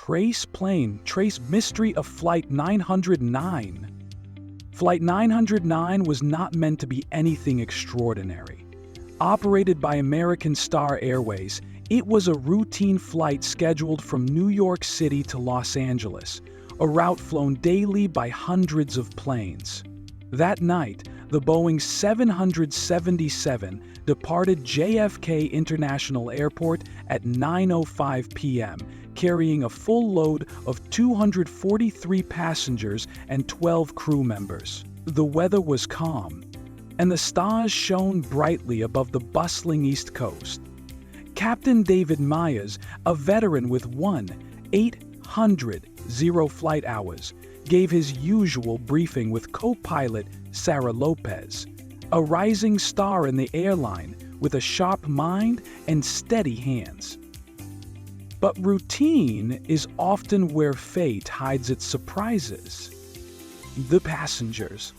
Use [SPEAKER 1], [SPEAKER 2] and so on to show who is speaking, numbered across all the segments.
[SPEAKER 1] Trace mystery of Flight 909. Flight 909 was not meant to be anything extraordinary. Operated by American Star Airways, it was a routine flight scheduled from New York City to Los Angeles, a route flown daily by hundreds of planes. That night, the Boeing 777 departed JFK International Airport at 9:05 p.m., carrying a full load of 243 passengers and 12 crew members. The weather was calm, and the stars shone brightly above the bustling East Coast. Captain David Myers, a veteran with 1-800 flight hours, gave his usual briefing with co-pilot Sarah Lopez, a rising star in the airline with a sharp mind and steady hands. But routine is often where fate hides its surprises. The passengers.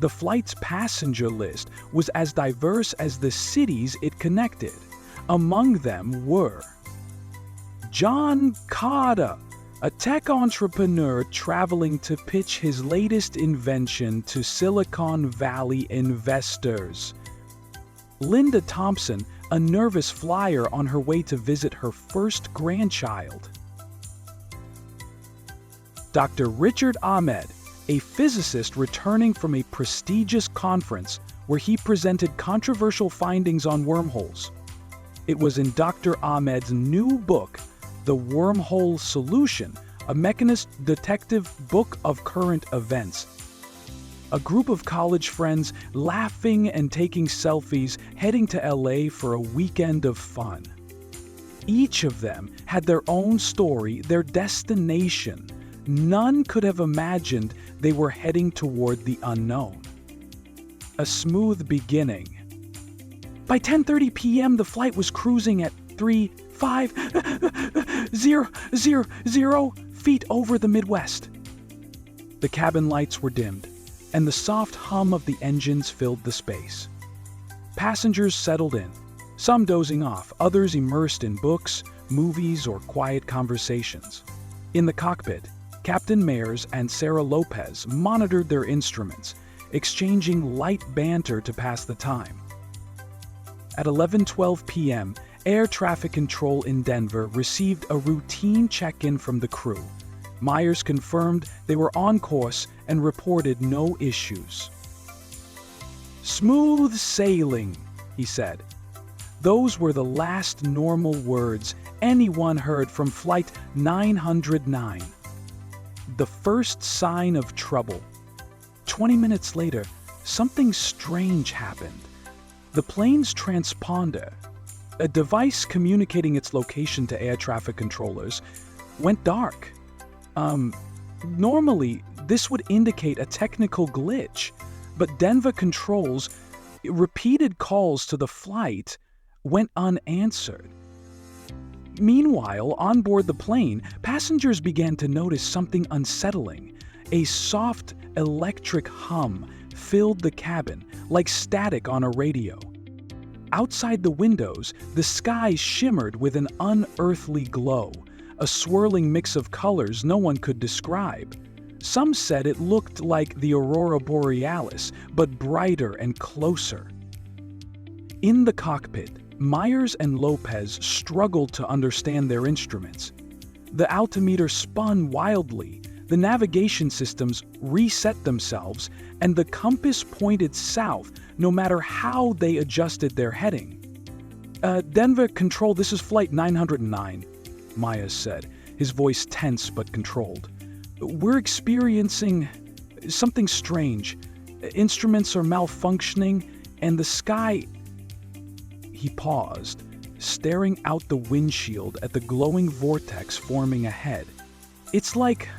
[SPEAKER 1] The flight's passenger list was as diverse as the cities it connected. Among them were John Carter, a tech entrepreneur traveling to pitch his latest invention to Silicon Valley investors. Linda Thompson, a nervous flyer on her way to visit her first grandchild. Dr. Richard Ahmed, a physicist returning from a prestigious conference where he presented controversial findings on wormholes. It was in Dr. Ahmed's new book, The Wormhole Solution, a mechanist detective book of current events. A group of college friends laughing and taking selfies, heading to LA for a weekend of fun. Each of them had their own story, their destination. None could have imagined they were heading toward the unknown. A smooth beginning. By 10:30 p.m., the flight was cruising at 3,500 feet over the Midwest. The cabin lights were dimmed, and the soft hum of the engines filled the space. Passengers settled in, some dozing off, others immersed in books, movies, or quiet conversations. In the cockpit, Captain Myers and Sarah Lopez monitored their instruments, exchanging light banter to pass the time. At 11:12 p.m., Air Traffic Control in Denver received a routine check-in from the crew. Myers confirmed they were on course and reported no issues. "Smooth sailing," he said. Those were the last normal words anyone heard from Flight 909. The first sign of trouble. 20 minutes later, something strange happened. The plane's transponder, a device communicating its location to air traffic controllers, went dark. Normally, this would indicate a technical glitch, but Denver controls' repeated calls to the flight went unanswered. Meanwhile, on board the plane, passengers began to notice something unsettling. A soft electric hum filled the cabin, like static on a radio. Outside the windows, the sky shimmered with an unearthly glow, a swirling mix of colors no one could describe. Some said it looked like the aurora borealis, but brighter and closer. In the cockpit, Myers and Lopez struggled to understand their instruments. The altimeter spun wildly, the navigation systems reset themselves, and the compass pointed south no matter how they adjusted their heading. Denver Control, this is Flight 909, Myers said, his voice tense but controlled. "We're experiencing something strange. Instruments are malfunctioning, and the sky..." He paused, staring out the windshield at the glowing vortex forming ahead. "It's like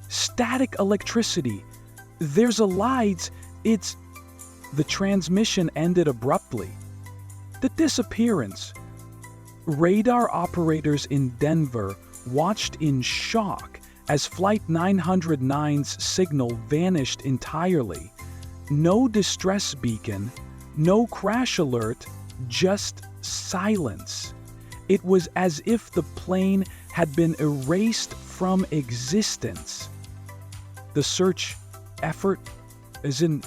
[SPEAKER 1] static electricity. There's a light. It's..." The transmission ended abruptly. The disappearance. Radar operators in Denver watched in shock as Flight 909's signal vanished entirely. No distress beacon, no crash alert, just silence. It was as if the plane had been erased from existence. The search effort is in.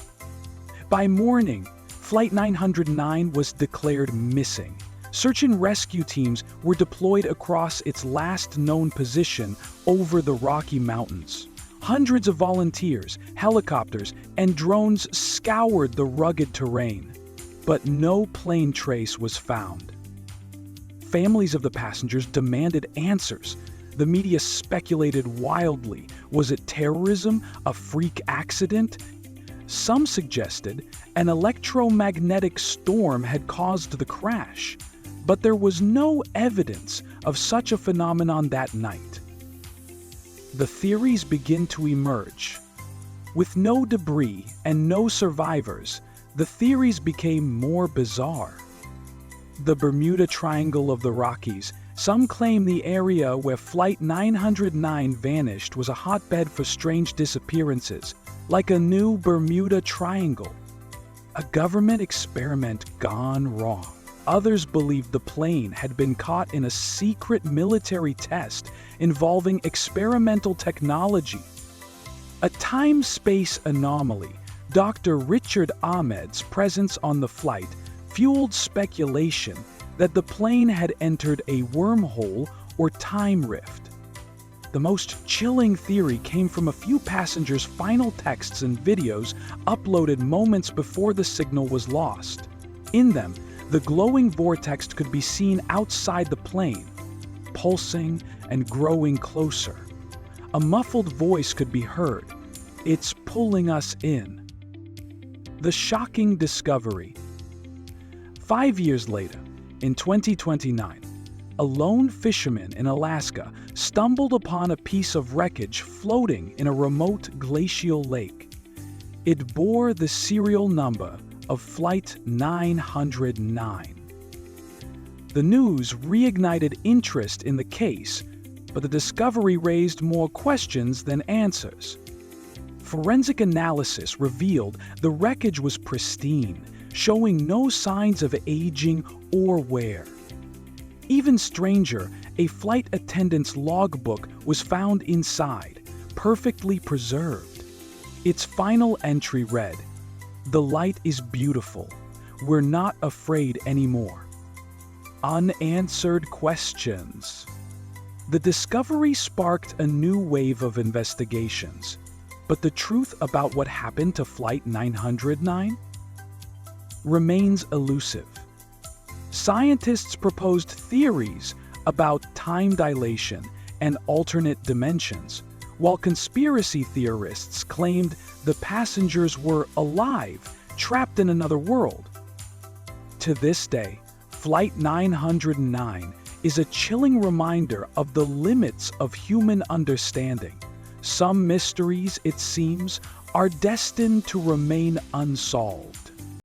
[SPEAKER 1] By morning, Flight 909 was declared missing. Search and rescue teams were deployed across its last known position over the Rocky Mountains. Hundreds of volunteers, helicopters, and drones scoured the rugged terrain, but no plane trace was found. Families of the passengers demanded answers. The media speculated wildly. Was it terrorism, a freak accident? Some suggested an electromagnetic storm had caused the crash, but there was no evidence of such a phenomenon that night. The theories begin to emerge. With no debris and no survivors, the theories became more bizarre. The Bermuda Triangle of the Rockies. Some claim the area where Flight 909 vanished was a hotbed for strange disappearances, like a new Bermuda Triangle. A government experiment gone wrong. Others believe the plane had been caught in a secret military test involving experimental technology. A time-space anomaly, Dr. Richard Ahmed's presence on the flight fueled speculation that the plane had entered a wormhole or time rift. The most chilling theory came from a few passengers' final texts and videos uploaded moments before the signal was lost. In them, the glowing vortex could be seen outside the plane, pulsing and growing closer. A muffled voice could be heard. "It's pulling us in." The shocking discovery. 5 years later, in 2029, a lone fisherman in Alaska stumbled upon a piece of wreckage floating in a remote glacial lake. It bore the serial number of Flight 909. The news reignited interest in the case, but the discovery raised more questions than answers. Forensic analysis revealed the wreckage was pristine, showing no signs of aging or wear. Even stranger, a flight attendant's logbook was found inside, perfectly preserved. Its final entry read, "The light is beautiful. We're not afraid anymore." Unanswered questions. The discovery sparked a new wave of investigations. But the truth about what happened to Flight 909 remains elusive. Scientists proposed theories about time dilation and alternate dimensions, while conspiracy theorists claimed the passengers were alive, trapped in another world. To this day, Flight 909 is a chilling reminder of the limits of human understanding. Some mysteries, it seems, are destined to remain unsolved.